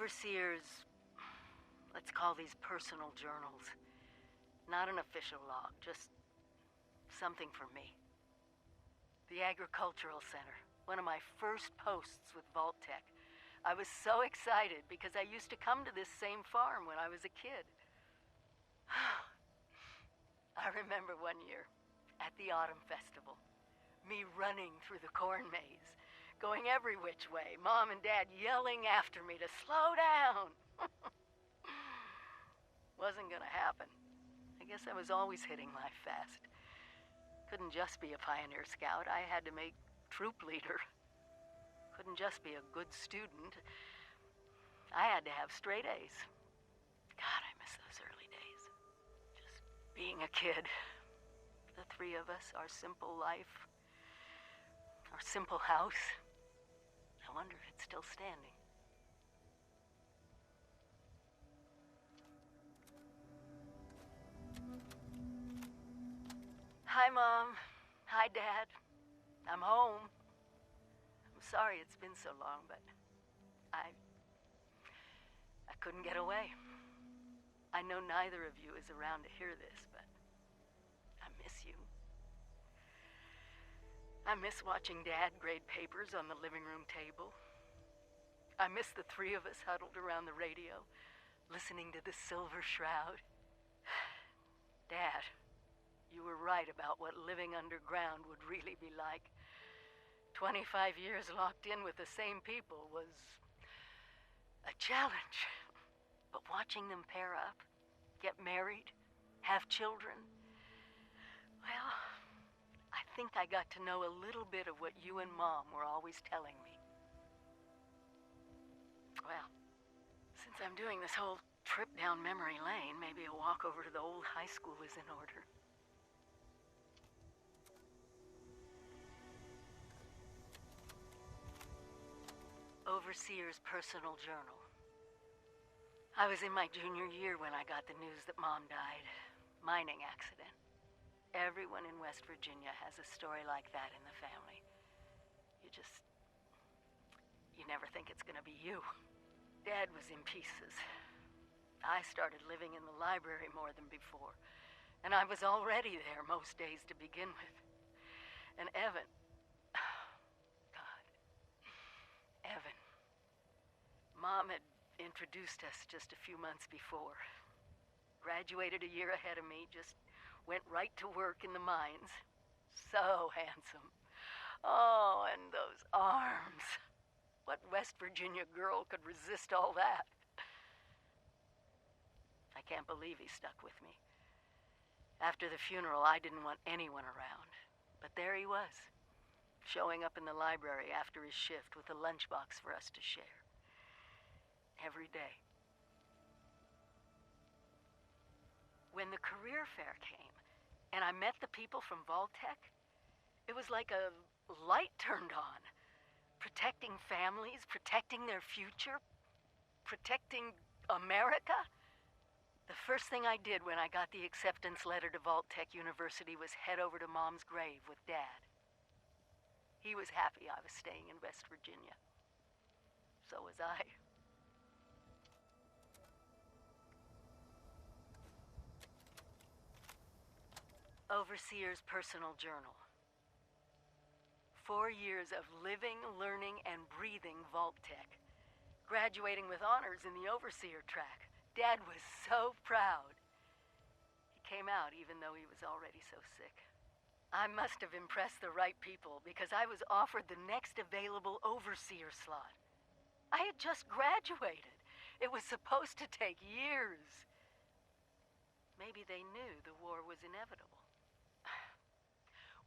Overseer's, let's call these personal journals. Not an official log, just something for me. The Agricultural Center, one of my first posts with Vault-Tec. I was so excited because I used to come to this same farm when I was a kid. I remember one year at the Autumn Festival, me running through the corn maze, going every which way, Mom and Dad yelling after me to slow down. Wasn't gonna happen. I guess I was always hitting life fast. Couldn't just be a pioneer scout. I had to make troop leader. Couldn't just be a good student. I had to have straight A's. God, I miss those early days. Just being a kid. The three of us, our simple life, our simple house. I wonder if it's still standing. Hi, Mom. Hi, Dad. I'm home. I'm sorry it's been so long, but I couldn't get away. I know neither of you is around to hear this, but I miss you. I miss watching Dad grade papers on the living room table. I miss the three of us huddled around the radio, listening to the Silver Shroud. Dad, you were right about what living underground would really be like. 25 years locked in with the same people was a challenge. But watching them pair up, get married, have children, well, I think I got to know a little bit of what you and Mom were always telling me. Well, since I'm doing this whole trip down memory lane, maybe a walk over to the old high school is in order. Overseer's personal journal. I was in my junior year when I got the news that Mom died. Mining accident. Everyone in West Virginia has a story like that in the family. You never think it's gonna be you. Dad was in pieces. I started living in the library more than before, and I was already there most days to begin with. And Evan, God, Evan. Mom had introduced us just a few months before. Graduated a year ahead of me, just went right to work in the mines. So handsome. Oh, and those arms. What West Virginia girl could resist all that? I can't believe he stuck with me. After the funeral, I didn't want anyone around. But there he was, showing up in the library after his shift with a lunchbox for us to share. Every day. When the career fair came, and I met the people from Vault-Tec, it was like a light turned on. Protecting families, protecting their future, protecting America. The first thing I did when I got the acceptance letter to Vault-Tec University was head over to Mom's grave with Dad. He was happy I was staying in West Virginia. So was I. Overseer's personal journal. 4 years of living, learning, and breathing Vault-Tec. Graduating with honors in the Overseer track. Dad was so proud. He came out even though he was already so sick. I must have impressed the right people because I was offered the next available Overseer slot. I had just graduated. It was supposed to take years. Maybe they knew the war was inevitable.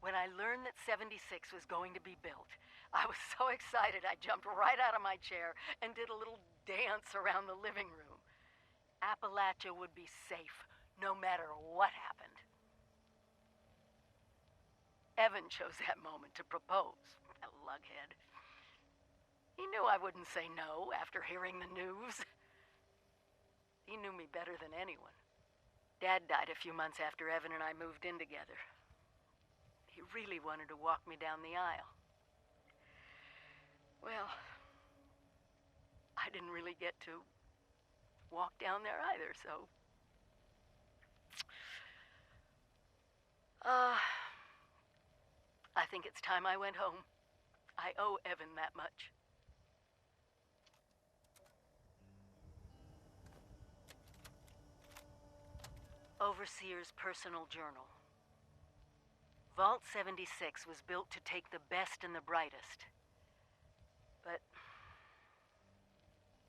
When I learned that 76 was going to be built, I was so excited I jumped right out of my chair and did a little dance around the living room. Appalachia would be safe, no matter what happened. Evan chose that moment to propose, a lughead. He knew I wouldn't say no after hearing the news. He knew me better than anyone. Dad died a few months after Evan and I moved in together. He really wanted to walk me down the aisle. Well, I I didn't really get to walk down there either, so... I think it's time I went home. I owe Evan that much. Overseer's Personal Journal. Vault 76 was built to take the best and the brightest. But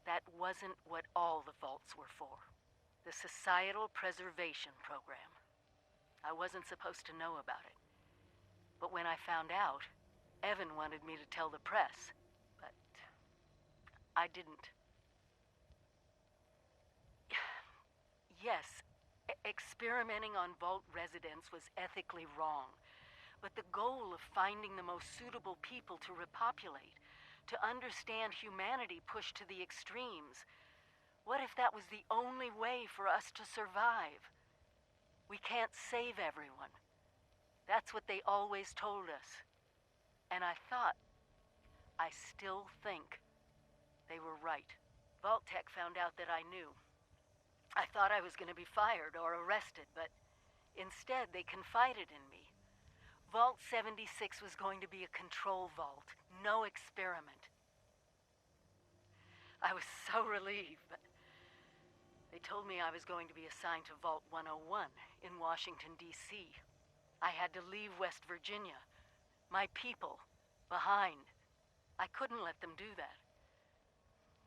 that wasn't what all the vaults were for. The Societal Preservation Program. I wasn't supposed to know about it. But when I found out, Evan wanted me to tell the press. But I didn't. Yes, experimenting on Vault residents was ethically wrong. But the goal of finding the most suitable people to repopulate, to understand humanity pushed to the extremes, what if that was the only way for us to survive? We can't save everyone. That's what they always told us. And I still think they were right. Vault-Tec found out that I knew. I thought I was going to be fired or arrested, but instead they confided in me. Vault 76 was going to be a control vault, no experiment. I was so relieved, but they told me I was going to be assigned to Vault 101 in Washington, D.C. I had to leave West Virginia, my people, behind. I couldn't let them do that.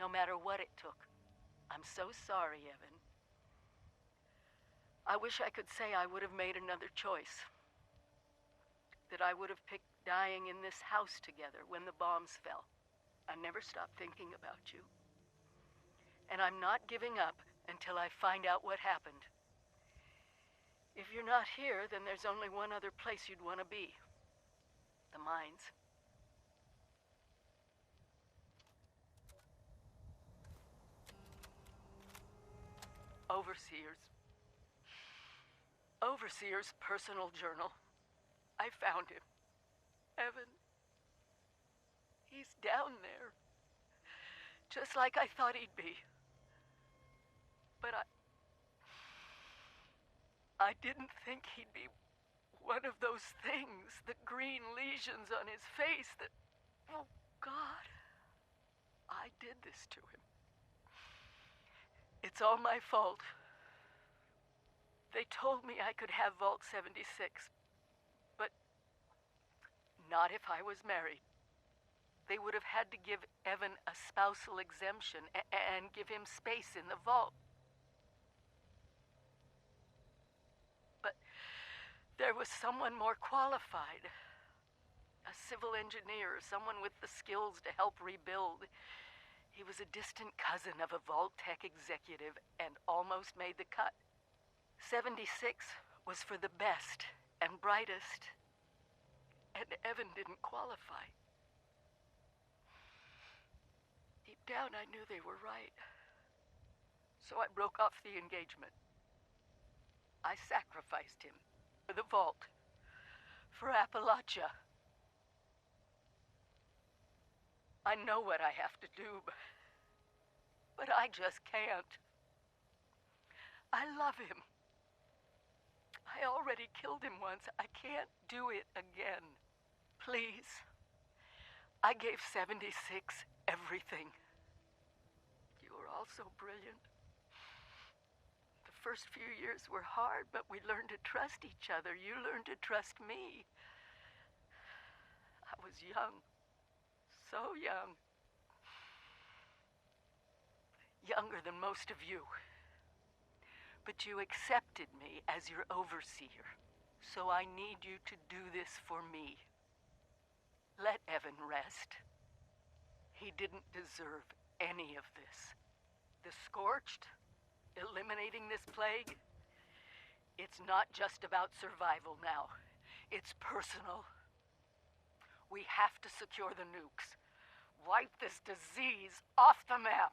No matter what it took. I'm so sorry, Evan. I wish I could say I would have made another choice. That I would have picked dying in this house together when the bombs fell. I never stopped thinking about you. And I'm not giving up until I find out what happened. If you're not here, then there's only one other place you'd want to be. The mines. Overseer's Personal Journal. I found him. Evan. He's down there. Just like I thought he'd be. But I didn't think he'd be one of those things, the green lesions on his face that... Oh, God. I did this to him. It's all my fault. They told me I could have Vault 76, but not if I was married. They would have had to give Evan a spousal exemption and give him space in the vault. But there was someone more qualified. A civil engineer, someone with the skills to help rebuild. He was a distant cousin of a Vault-Tec executive and almost made the cut. 76 was for the best and brightest, and Evan didn't qualify. Deep down, I knew they were right. So I broke off the engagement. I sacrificed him for the vault, for Appalachia. I know what I have to do, but I just can't. I love him. I already killed him once. I can't do it again. Please. I gave 76 everything. You were all so brilliant. The first few years were hard, but we learned to trust each other. You learned to trust me. I was young. So young. Younger than most of you. But you accepted me as your overseer, so I need you to do this for me. Let Evan rest. He didn't deserve any of this. The Scorched, eliminating this plague, it's not just about survival now. It's personal. We have to secure the nukes. Wipe this disease off the map.